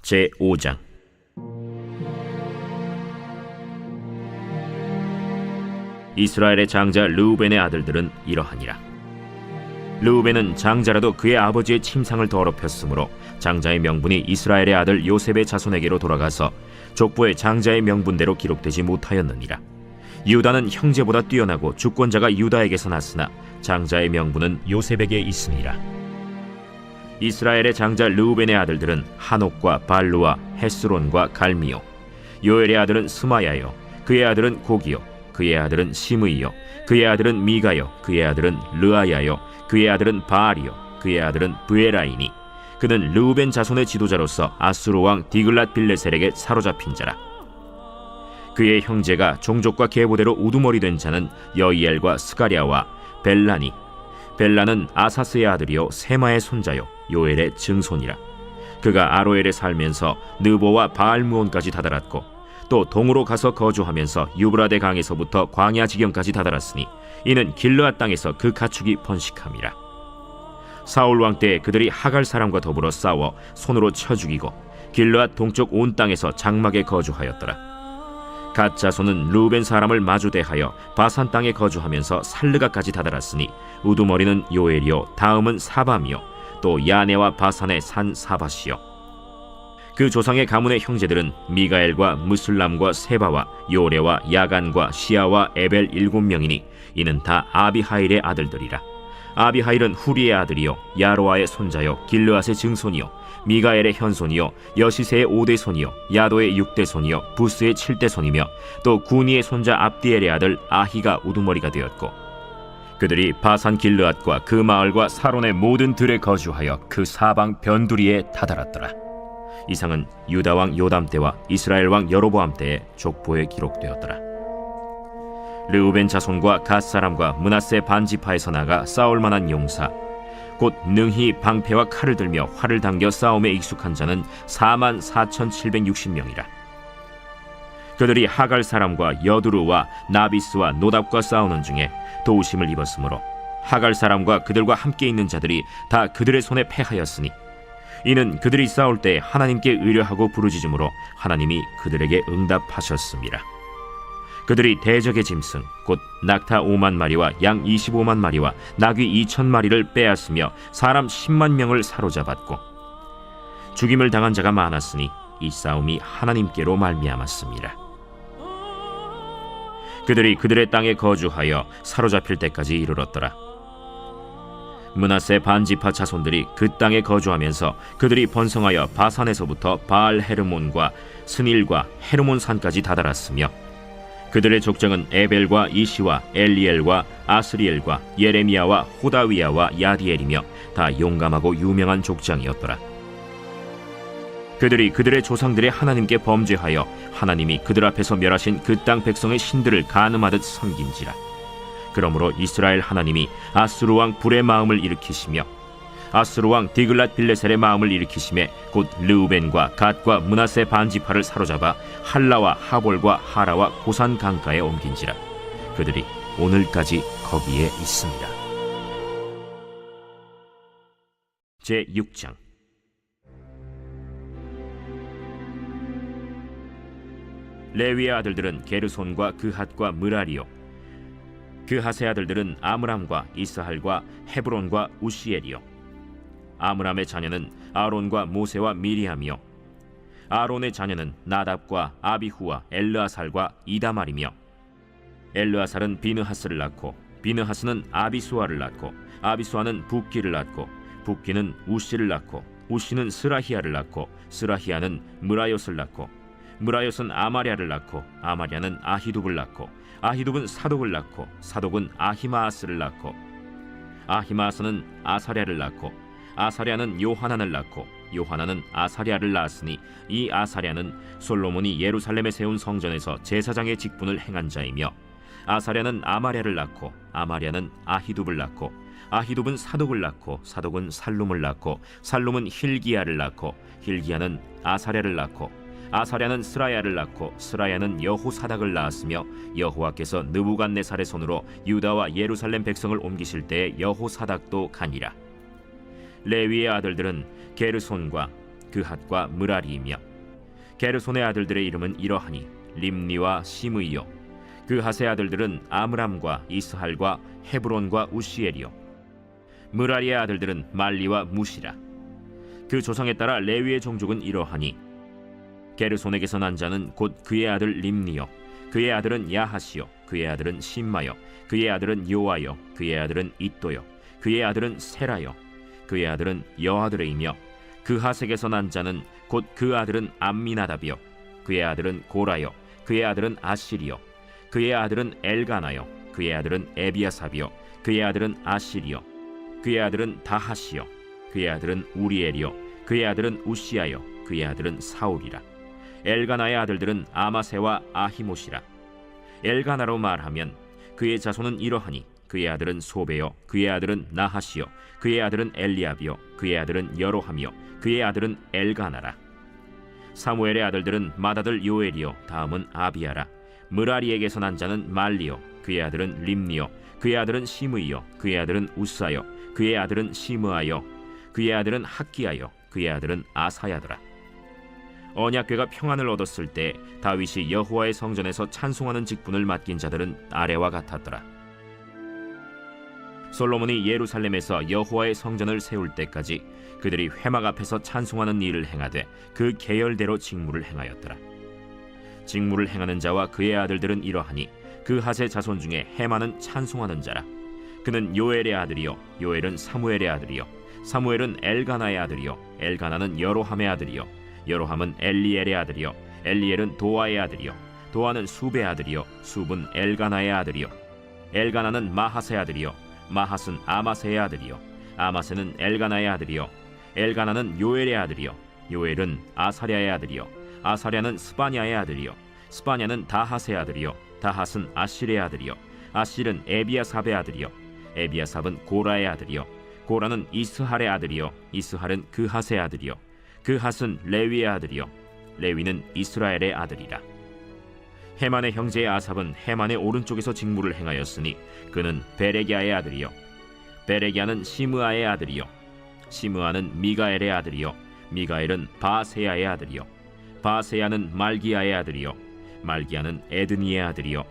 제5장. 이스라엘의 장자 르우벤의 아들들은 이러하니라. 르우벤은 장자라도 그의 아버지의 침상을 더럽혔으므로 장자의 명분이 이스라엘의 아들 요셉의 자손에게로 돌아가서 족보의 장자의 명분대로 기록되지 못하였느니라. 유다는 형제보다 뛰어나고 주권자가 유다에게서 났으나 장자의 명분은 요셉에게 있으니라. 이스라엘의 장자 르우벤의 아들들은 하녹과 발루와 헤스론과 갈미요. 요엘의 아들은 스마야요, 그의 아들은 고기요, 그의 아들은 시므이요, 그의 아들은 미가요, 그의 아들은 르아야요, 그의 아들은 바알이요, 그의 아들은 브에라이니. 그는 르우벤 자손의 지도자로서 아수르 왕 디글랏 빌레셀에게 사로잡힌 자라. 그의 형제가 종족과 계보대로 우두머리 된 자는 여이엘과 스가랴와 벨라니. 벨라는 아사스의 아들이요 세마의 손자요 요엘의 증손이라. 그가 아로엘에 살면서 느보와 바알무온까지 다다랐고 또 동으로 가서 거주하면서 유브라데 강에서부터 광야 지경까지 다다랐으니 이는 길르앗 땅에서 그 가축이 번식함이라. 사울 왕 때 그들이 하갈 사람과 더불어 싸워 손으로 쳐 죽이고 길르앗 동쪽 온 땅에서 장막에 거주하였더라. 갓 자손은 르우벤 사람을 마주대하여 바산 땅에 거주하면서 살르가까지 다다랐으니 우두머리는 요엘이요 다음은 사밤이요 또 야네와 바산의 산 사밧이요. 그 조상의 가문의 형제들은 미가엘과 무술람과 세바와 요레와 야간과 시아와 에벨 7명이니 이는 다 아비하일의 아들들이라. 아비하일은 후리의 아들이요 야로아의 손자요 길르앗의 증손이요 미가엘의 현손이요 여시세의 5대 손이요 야도의 6대 손이요 부스의 7대 손이며 또 구니의 손자 압디엘의 아들 아히가 우두머리가 되었고 그들이 바산 길르앗과 그 마을과 사론의 모든 들에 거주하여 그 사방 변두리에 다다랐더라. 이상은 유다 왕 요담 때와 이스라엘 왕 여로보암 때의 족보에 기록되었더라. 르우벤 자손과 갓 사람과 므낫세 반지파에서 나가 싸울 만한 용사 곧 능히 방패와 칼을 들며 활을 당겨 싸움에 익숙한 자는 44,760명이라. 그들이 하갈 사람과 여두루와 나비스와 노답과 싸우는 중에 도우심을 입었으므로 하갈 사람과 그들과 함께 있는 자들이 다 그들의 손에 패하였으니 이는 그들이 싸울 때 하나님께 의뢰하고 부르짖음으로 하나님이 그들에게 응답하셨습니다. 그들이 대적의 짐승 곧 낙타 5만 마리와 양 25만 마리와 나귀 2,000마리를 빼앗으며 사람 10만 명을 사로잡았고 죽임을 당한 자가 많았으니 이 싸움이 하나님께로 말미암았습니다. 그들이 그들의 땅에 거주하여 사로잡힐 때까지 이르렀더라. 므낫세 반지파 자손들이 그 땅에 거주하면서 그들이 번성하여 바산에서부터 바알 헤르몬과 스닐과 헤르몬 산까지 다다랐으며 그들의 족장은 에벨과 이시와 엘리엘과 아스리엘과 예레미야와 호다위야와 야디엘이며 다 용감하고 유명한 족장이었더라. 그들이 그들의 조상들의 하나님께 범죄하여 하나님이 그들 앞에서 멸하신 그 땅 백성의 신들을 간음하듯 섬긴지라. 그러므로 이스라엘 하나님이 아수르 왕 불의 마음을 일으키시며 아수르 왕 디글랏 빌레셀의 마음을 일으키심에 곧 르우벤과 갓과 므낫세 반지파를 사로잡아 할라와 하볼과 하라와 고산 강가에 옮긴지라. 그들이 오늘까지 거기에 있습니다. 제6장. 레위의 아들들은 게르손과 그핫과 므라리요. 그핫의 아들들은 아므람과 이스할과 헤브론과 우시엘이요. 아므람의 자녀는 아론과 모세와 미리암이요. 아론의 자녀는 나답과 아비후와 엘르아살과 이다말이며 엘르아살은 비느하스를 낳고 비느하스는 아비수아를 낳고 아비수아는 붓기를 낳고 붓기는 우시를 낳고 우시는 스라히야를 낳고 스라히야는 므라요스를 낳고 므라요스는 아마랴를 낳고 아마랴는 아히둡을 낳고 아히둡은 사독을 낳고 사독은 아히마아스를 낳고 아히마아스는 아사랴를 낳고 아사랴는 요하난을 낳고 요하난은 아사랴를 낳았으니 이 아사랴는 솔로몬이 예루살렘에 세운 성전에서 제사장의 직분을 행한 자이며 아사랴는 아마랴를 낳고 아마랴는 아히둡을 낳고 아히둡은 사독을 낳고 사독은 살룸을 낳고 살룸은 힐기야를 낳고 힐기야는 아사랴를 낳고 아사랴는 스라야를 낳고 스라야는 여호사닥을 낳았으며 여호와께서 느부갓네살의 손으로 유다와 예루살렘 백성을 옮기실 때에 여호사닥도 가니라. 레위의 아들들은 게르손과 그핫과 므라리이며 게르손의 아들들의 이름은 이러하니 림니와 시므이요 그핫의 아들들은 아므람과 이스할과 헤브론과 우시엘이요 므라리의 아들들은 말리와 무시라. 그 조상에 따라 레위의 종족은 이러하니 게르손에게서 난 자는 곧 그의 아들 림니요 그의 아들은 야하시요 그의 아들은 심마요 그의 아들은 요아요 그의 아들은 잇도요 그의 아들은 세라요 그의 아들은 여아들이며 그핫에게서 난 자는 곧 그 아들은 암미나답이요 그의 아들은 고라요 그의 아들은 아실이요 그의 아들은 엘가나요 그의 아들은 에비아삽이요 그의 아들은 아실이요 그의 아들은 다하시요 그의 아들은 우리엘이요 그의 아들은 우시아요 그의 아들은 사울이라. 엘가나의 아들들은 아마세와 아히못이라. 엘가나로 말하면 그의 자손은 이러하니 그의 아들은 소베요 그의 아들은 나하시요 그의 아들은 엘리압이요 그의 아들은 여로함이요 그의 아들은 엘가나라. 사무엘의 아들들은 맏아들 요엘이요 다음은 아비야라. 므라리에게서 난 자는 말리요 그의 아들은 림니요 그의 아들은 시므이요 그의 아들은 우사요 그의 아들은 시므아요 그의 아들은 학기야요 그의 아들은 아사야더라. 언약궤가 평안을 얻었을 때 다윗이 여호와의 성전에서 찬송하는 직분을 맡긴 자들은 아래와 같았더라. 솔로몬이 예루살렘에서 여호와의 성전을 세울 때까지 그들이 회막 앞에서 찬송하는 일을 행하되 그 계열대로 직무를 행하였더라. 직무를 행하는 자와 그의 아들들은 이러하니 그핫의 자손 중에 헤만은 찬송하는 자라. 그는 요엘의 아들이요 요엘은 사무엘의 아들이요 사무엘은 엘가나의 아들이요 엘가나는 여로함의 아들이요 여로함은 엘리엘의 아들이요 엘리엘은 도아의 아들이요 도아는 숲의 아들이요 숲은 엘가나의 아들이요 엘가나는 마핫의 아들이요 마핫은 아마세의 아들이요 아마세는 엘가나의 아들이요 엘가나는 요엘의 아들이요 요엘은 아사랴의 아들이요 아사랴는 스바냐의 아들이요 스바냐는 다핫의 아들이요 다핫은 아실의 아들이요 아실은 에비아삽의 아들이요 에비아삽은 고라의 아들이요 고라는 이스할의 아들이요 이스할은 그핫의 아들이요 그핫은 레위의 아들이요 레위는 이스라엘의 아들이라. 헤만의 형제의 아삽은 헤만의 오른쪽에서 직무를 행하였으니 그는 베레기야의 아들이요 베레기야는 시므아의 아들이요 시므아는 미가엘의 아들이요 미가엘은 바세야의 아들이요 바세야는 말기야의 아들이요 말기야는 에드니의 아들이요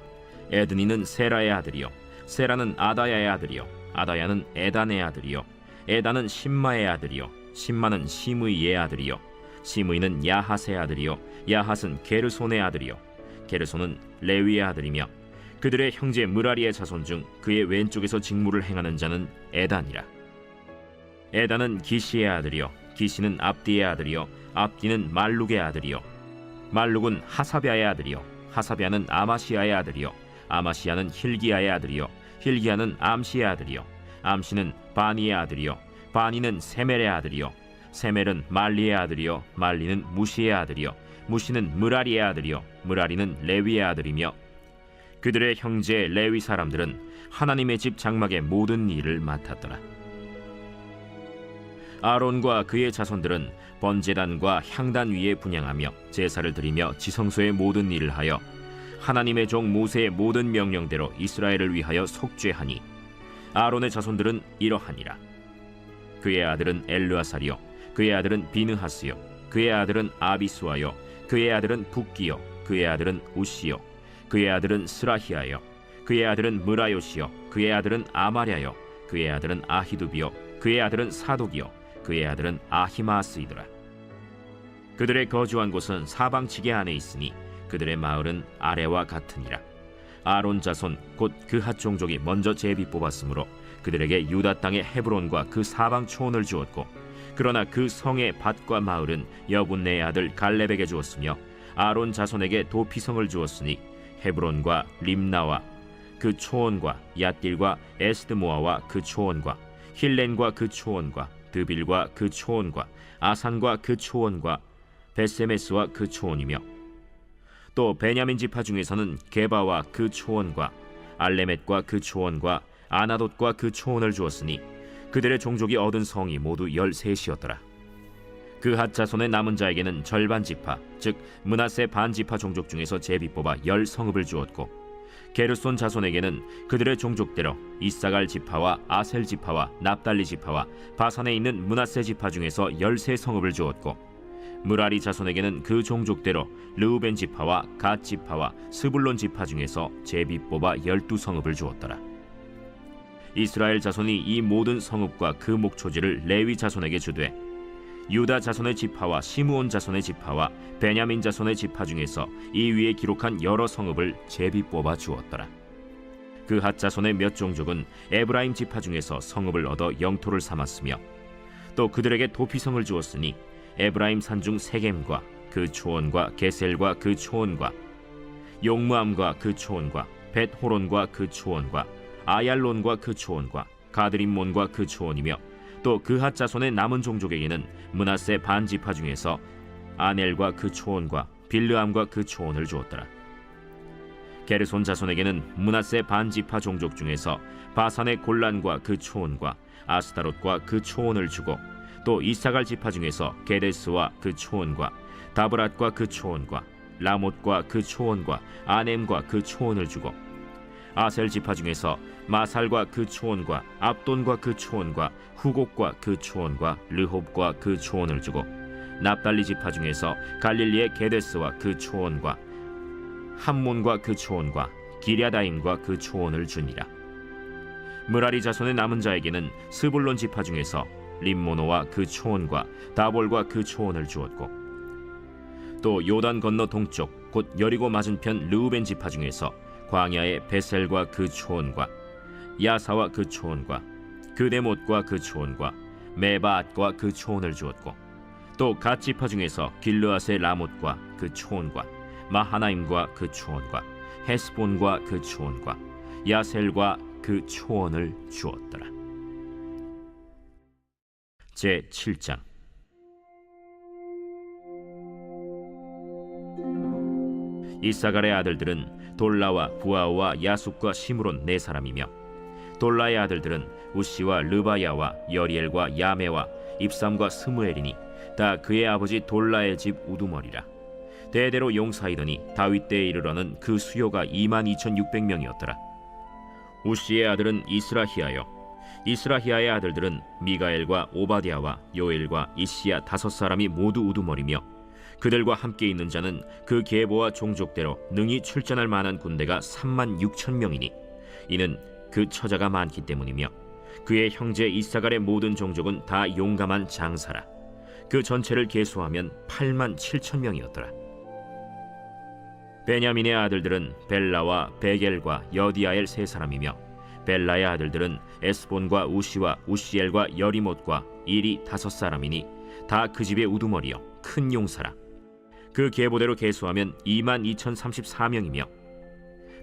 에드니는 세라의 아들이요 세라는 아다야의 아들이요 아다야는 에단의 아들이요 에단은 심마의 아들이요 심마는 시므이의 아들이요 시므이는 야핫의 아들이요 야핫은 게르손의 아들이요 게르손은 레위의 아들이며 그들의 형제 므라리의 자손 중 그의 왼쪽에서 직무를 행하는 자는 에단이라. 에단은 기시의 아들이요 기시는 압디의 아들이요 압디는 말룩의 아들이요 말룩은 하사비아의 아들이요 하사비아는 아마시아의 아들이요 아마시아는 힐기야의 아들이요 힐기야는 암시의 아들이요 암시는 바니의 아들이요 바니는 세멜의 아들이요 세멜은 말리의 아들이요 말리는 무시의 아들이요 무시는 므라리의 아들이요 므라리는 레위의 아들이며 그들의 형제 레위 사람들은 하나님의 집 장막의 모든 일을 맡았더라. 아론과 그의 자손들은 번제단과 향단 위에 분향하며 제사를 드리며 지성소의 모든 일을 하여 하나님의 종 모세의 모든 명령대로 이스라엘을 위하여 속죄하니 아론의 자손들은 이러하니라. 그의 아들은 엘르아살이요 그의 아들은 비느하스요 그의 아들은 아비수아요 그의 아들은 붓기요 그의 아들은 우시요 그의 아들은 스라히아요 그의 아들은 므라요시요 그의 아들은 아마랴요 그의 아들은 아히두비요 그의 아들은 사독이요 그의 아들은 아히마스이더라. 그들의 거주한 곳은 사방지게 안에 있으니 그들의 마을은 아래와 같으니라. 아론 자손 곧 그핫 종족이 먼저 제비 뽑았으므로 그들에게 유다 땅의 헤브론과 그 사방 초원을 주었고 그러나 그 성의 밭과 마을은 여분네의 아들 갈렙에게 주었으며 아론 자손에게 도피성을 주었으니 헤브론과 림나와 그 초원과 얏딜과 에스드모아와 그 초원과 힐렌과 그 초원과 드빌과 그 초원과 아산과 그 초원과 베세메스와 그 초원이며 또 베냐민 지파 중에서는 게바와 그 초원과 알레멧과 그 초원과 아나돗과 그 초원을 주었으니 그들의 종족이 얻은 성이 모두 13이었더라. 그핫 자손의 남은 자에게는 절반 지파 즉 므낫세 반 지파 종족 중에서 제비 뽑아 10성읍을 주었고 게르손 자손에게는 그들의 종족대로 이사갈 지파와 아셀 지파와 납달리 지파와 바산에 있는 므낫세 지파 중에서 13성읍을 주었고 므라리 자손에게는 그 종족대로 르우벤 지파와 갓 지파와 스불론 지파 중에서 제비 뽑아 12성읍을 주었더라. 이스라엘 자손이 이 모든 성읍과 그 목초지를 레위 자손에게 주되 유다 자손의 지파와 시므온 자손의 지파와 베냐민 자손의 지파 중에서 이 위에 기록한 여러 성읍을 제비 뽑아 주었더라. 그 핫 자손의 몇 종족은 에브라임 지파 중에서 성읍을 얻어 영토를 삼았으며 또 그들에게 도피성을 주었으니 에브라임 산중 세겜과 그 초원과 게셀과 그 초원과 용무암과 그 초원과 벳호론과 그 초원과 아얄론과 그 초원과 가드림몬과 그 초원이며 또 그핫 자손의 남은 종족에게는 므낫세 반 지파 중에서 아넬과 그 초원과 빌르암과 그 초원을 주었더라. 게르손 자손에게는 므낫세 반 지파 종족 중에서 바산의 골란과 그 초원과 아스타롯과 그 초원을 주고 또 이사갈 지파 중에서 게데스와 그 초원과 다브랏과 그 초원과 라못과 그 초원과 아넴과 그 초원을 주고 아셀 지파 중에서 마살과 그 초원과 압돈과 그 초원과 후곡과 그 초원과 르홉과 그 초원을 주고 납달리 지파 중에서 갈릴리의 게데스와 그 초원과 함몬과 그 초원과 기랴다임과 그 초원을 주니라. 므라리 자손의 남은 자에게는 스불론 지파 중에서 림모노와 그 초원과 다볼과 그 초원을 주었고 또 요단 건너 동쪽 곧 여리고 맞은편 르우벤 지파 중에서 광야의 베셀과 그 초원과 야사와 그 초원과 그데못과 그 초원과 메바앗과 그 초원을 주었고 또 갓 지파 중에서 길르앗의 라못과 그 초원과 마하나임과 그 초원과 헤스본과 그 초원과 야셀과 그 초원을 주었더라. 제7장. 이사갈의 아들들은 돌라와 부아와 야숫과 시므론 네 사람이며 돌라의 아들들은 우시와 르바야와 여리엘과 야메와 입삼과 스무엘이니 다 그의 아버지 돌라의 집 우두머리라. 대대로 용사이더니 다윗 때에 이르러는 그 수요가 22,600명이었더라. 우시의 아들은 이스라히야요 이스라히야의 아들들은 미가엘과 오바댜와 요엘과 이시야 5사람이 모두 우두머리며 그들과 함께 있는 자는 그 계보와 종족대로 능히 출전할 만한 군대가 36,000명이니 이는 그 처자가 많기 때문이며 그의 형제 이사갈의 모든 종족은 다 용감한 장사라. 그 전체를 계수하면 87,000명이었더라. 베냐민의 아들들은 벨라와 베겔과 여디아엘 3사람이며 벨라의 아들들은 에스본과 우시와 우시엘과 여리못과 일이 5사람이니 다 그 집의 우두머리요 큰 용사라. 그 계보대로 계수하면 22,034명이며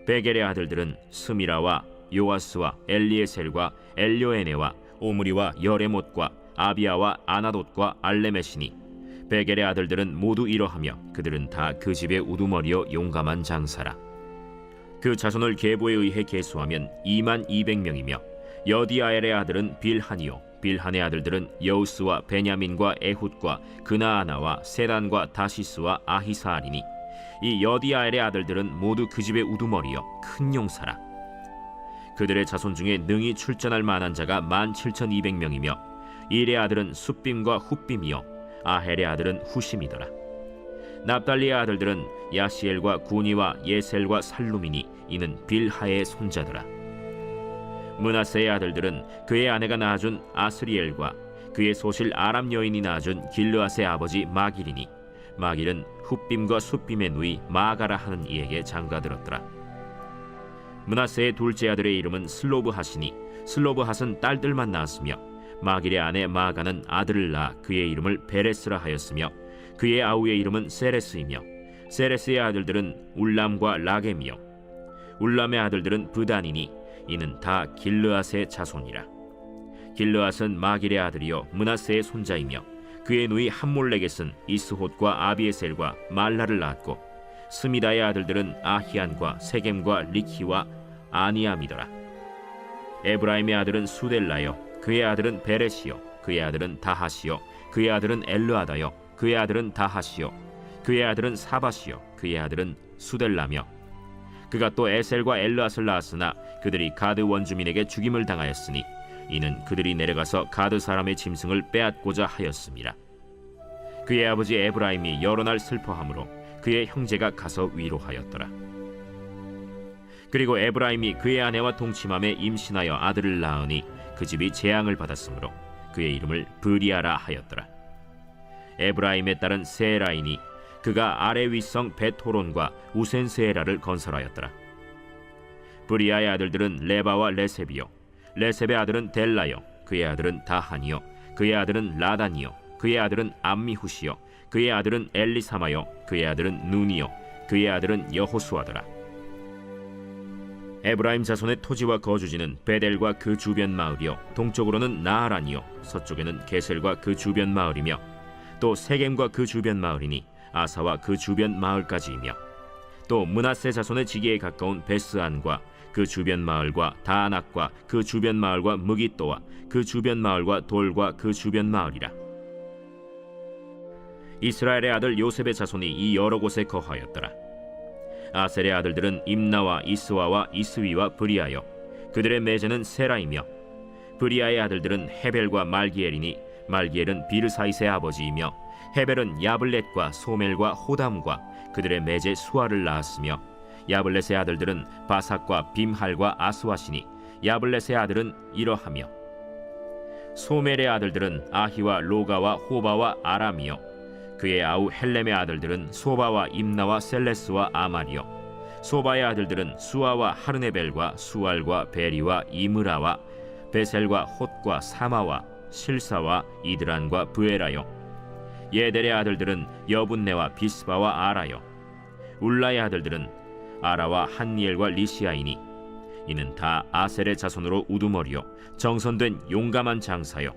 베겔의 아들들은 스미라와 요아스와 엘리에셀과 엘료에네와 오므리와 여레못과 아비아와 아나돗과 알레메시니 베겔의 아들들은 모두 이러하며 그들은 다 그 집의 우두머리요 용감한 장사라. 그 자손을 계보에 의해 계수하면 22,200명이며 여디아엘의 아들은 빌하니요 빌한의 아들들은 여우스와 베냐민과 에훗과 그나아나와 세단과 다시스와 아히사알이니 이 여디아엘의 아들들은 모두 그 집의 우두머리요 큰 용사라. 그들의 자손 중에 능히 출전할 만한 자가 17,200명이며 일의 아들은 숫빔과 훗빔이요 아헬의 아들은 후심이더라. 납달리의 아들들은 야시엘과 구니와 예셀과 살루미니 이는 빌하의 손자더라. 므낫세의 아들들은 그의 아내가 낳아준 아스리엘과 그의 소실 아람 여인이 낳아준 길르앗의 아버지 마길이니 마길은 훗빔과 숫빔의 누이 마가라 하는 이에게 장가들었더라. 므낫세의 둘째 아들의 이름은 슬로브핫이니 슬로브핫은 딸들만 낳았으며 마길의 아내 마가는 아들을 낳아 그의 이름을 베레스라 하였으며 그의 아우의 이름은 세레스이며 세레스의 아들들은 울람과 라겜이요 울람의 아들들은 브단이니 이는 다 길르앗의 자손이라. 길르앗은 마길의 아들이요 므낫세의 손자이며 그의 누이 함몰렉겟은 이스톳과 아비에셀과 말라를 낳았고 스미다의 아들들은 아히안과 세겜과 리키와 아니암이더라. 에브라임의 아들은 수델라요 그의 아들은 베레시요 그의 아들은 다하시요 그의 아들은 엘르아다요 그의 아들은 다하시요 그의 아들은 사바시요 그의 아들은 수델라며 그가 또 에셀과 엘르앗을 낳았으나 그들이 가드 원주민에게 죽임을 당하였으니 이는 그들이 내려가서 가드 사람의 짐승을 빼앗고자 하였음이라. 그의 아버지 에브라임이 여러 날 슬퍼하므로 그의 형제가 가서 위로하였더라. 그리고 에브라임이 그의 아내와 동침함에 임신하여 아들을 낳으니 그 집이 재앙을 받았으므로 그의 이름을 브리아라 하였더라. 에브라임의 딸은 세라이니 그가 아래 윗성 벳호론과 우센세라를 건설하였더라. 브리아의 아들들은 레바와 레셉이요, 레셉의 아들은 델라요, 그의 아들은 다한이요, 그의 아들은 라단이요, 그의 아들은 암미후시요, 그의 아들은 엘리사마요, 그의 아들은 눈이요, 그의 아들은 여호수아더라. 에브라임 자손의 토지와 거주지는 베델과 그 주변 마을이요, 동쪽으로는 나하란이요, 서쪽에는 게셀과 그 주변 마을이며, 또 세겜과 그 주변 마을이니 아사와 그 주변 마을까지이며, 또 므낫세 자손의 지기에 가까운 베스안과 그 주변 마을과 다안악과 그 주변 마을과 무깃도와 그 주변 마을과 돌과 그 주변 마을이라. 이스라엘의 아들 요셉의 자손이 이 여러 곳에 거하였더라. 아셀의 아들들은 임나와 이스와와 이스위와 브리아여, 그들의 매제는 세라이며, 브리아의 아들들은 헤벨과 말기엘이니 말기엘은 비르사이스의 아버지이며, 헤벨은 야블렛과 소멜과 호담과 그들의 매제 수아를 낳았으며, 야블렛의 아들들은 바삭과 빔할과 아스와시니 야블렛의 아들은 이러하며, 소멜의 아들들은 아히와 로가와 호바와 아람이요, 그의 아우 헬렘의 아들들은 소바와 임나와 셀레스와 아말이요, 소바의 아들들은 수아와 하르네벨과 수알과 베리와 이므라와 베셀과 톳과 사마와 실사와 이드란과 브에라요, 예델의 아들들은 여분네와 비스바와 아라요, 울라의 아들들은 아라와 한니엘과 리시아이니 이는 다 아셀의 자손으로 우두머리요, 정선된 용감한 장사요,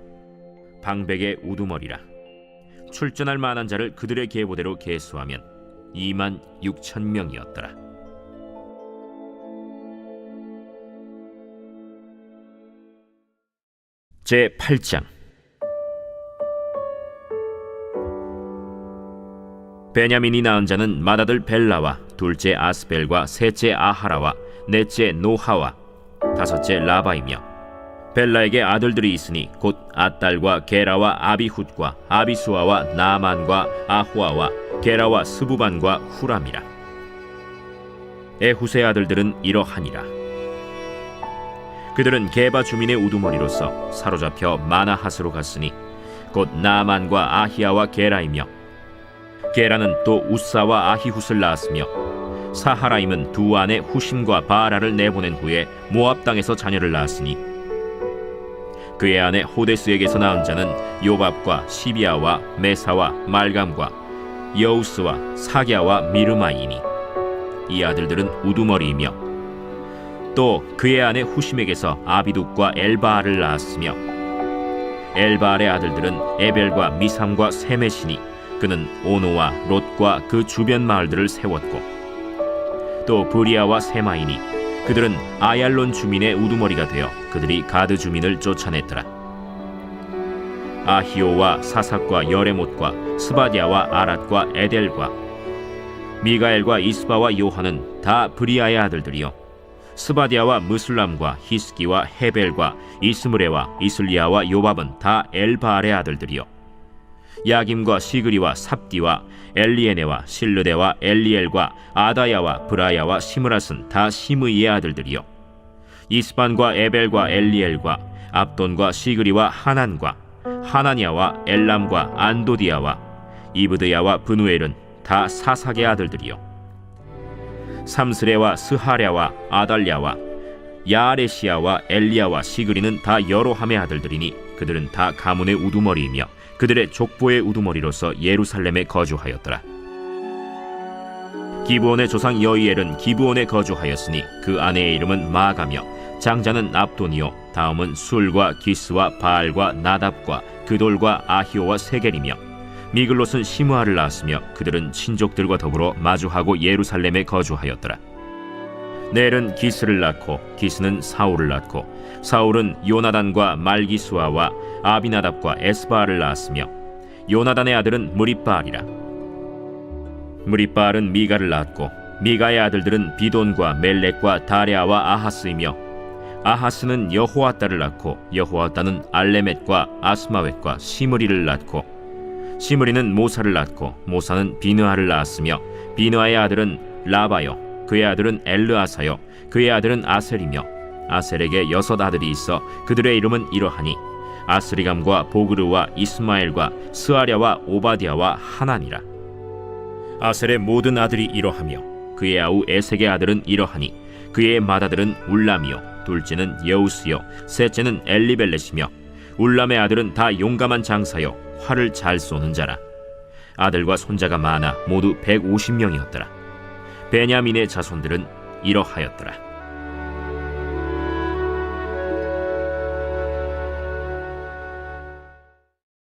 방백의 우두머리라. 출전할 만한 자를 그들의 계보대로 계수하면 26,000명이었더라. 제8장. 베냐민이 낳은 자는 맏아들 벨라와 둘째 아스벨과 셋째 아하라와 넷째 노하와 다섯째 라바이며, 벨라에게 아들들이 있으니 곧 아딸과 게라와 아비훗과 아비수아와 나만과 아후아와 게라와 스부반과 후람이라. 에훗의 아들들은 이러하니라. 그들은 게바 주민의 우두머리로서 사로잡혀 마나핫으로 갔으니 곧 나만과 아히야와 게라이며, 게라는 또 우사와 아히훗을 낳았으며, 사하라임은 두 아내 후심과 바라를 내보낸 후에 모압 땅에서 자녀를 낳았으니, 그의 아내 호데스에게서 낳은 자는 요밥과 시비아와 메사와 말감과 여우스와 사갸와 미르마이니 이 아들들은 우두머리이며, 또 그의 아내 후심에게서 아비둑과 엘바알을 낳았으며, 엘바알의 아들들은 에벨과 미삼과 세메시니 그는 오노와 롯과 그 주변 마을들을 세웠고, 또 브리아와 세마이니 그들은 아얄론 주민의 우두머리가 되어 그들이 가드 주민을 쫓아냈더라. 아히오와 사삭과 여레못과 스바디아와 아랏과 에델과 미가엘과 이스바와 요한은 다 브리아의 아들들이요, 스바디아와 무슬람과 히스기와 헤벨과 이스므레와 이슬리아와 요밥은 다 엘바알의 아들들이요, 야김과 시그리와 삽디와 엘리에네와 실르데와 엘리엘과 아다야와 브라야와 시므랏은 다 시므이의 아들들이요, 이스반과 에벨과 엘리엘과 압돈과 시그리와 하난과 하나니아와 엘람과 안도디아와 이브드야와 브누엘은 다 사삭의 아들들이요, 삼스레와 스하랴와 아달랴와 야아레시아와 엘리야와 시그리는 다 여로함의 아들들이니 그들은 다 가문의 우두머리이며 그들의 족보의 우두머리로서 예루살렘에 거주하였더라. 기브온의 조상 여이엘은 기브온에 거주하였으니 그 아내의 이름은 마가며, 장자는 압돈이요, 다음은 술과 기스와 바알과 나답과 그돌과 아히오와 세겔이며, 미글롯은 시므아를 낳았으며 그들은 친족들과 더불어 마주하고 예루살렘에 거주하였더라. 넬은 기스를 낳고 기스는 사울을 낳고 사울은 요나단과 말기수아와 아비나답과 에스바알을 낳았으며, 요나단의 아들은 무립바알이라. 무립바알은 미가를 낳았고 미가의 아들들은 비돈과 멜렉과 다레아와 아하스이며, 아하스는 여호아따를 낳고 여호아따는 알레멧과 아스마웻과 시므리를 낳고, 시므리는 모사를 낳고 모사는 비느하를 낳았으며 비느하의 아들은 라바요 그의 아들은 엘르아사요 그의 아들은 아셀이며 아셀에게 6 아들이 있어 그들의 이름은 이러하니 아스리감과 보그르와 이스마엘과 스아랴와 오바디아와 하나니라. 아셀의 모든 아들이 이러하며 그의 아우 에색의 아들은 이러하니 그의 맏아들은 울람이요 둘째는 여우스요 셋째는 엘리벨렛이며 울람의 아들은 다 용감한 장사요 활을 잘 쏘는 자라. 아들과 손자가 많아 모두 150명이었더라. 베냐민의 자손들은 이러하였더라.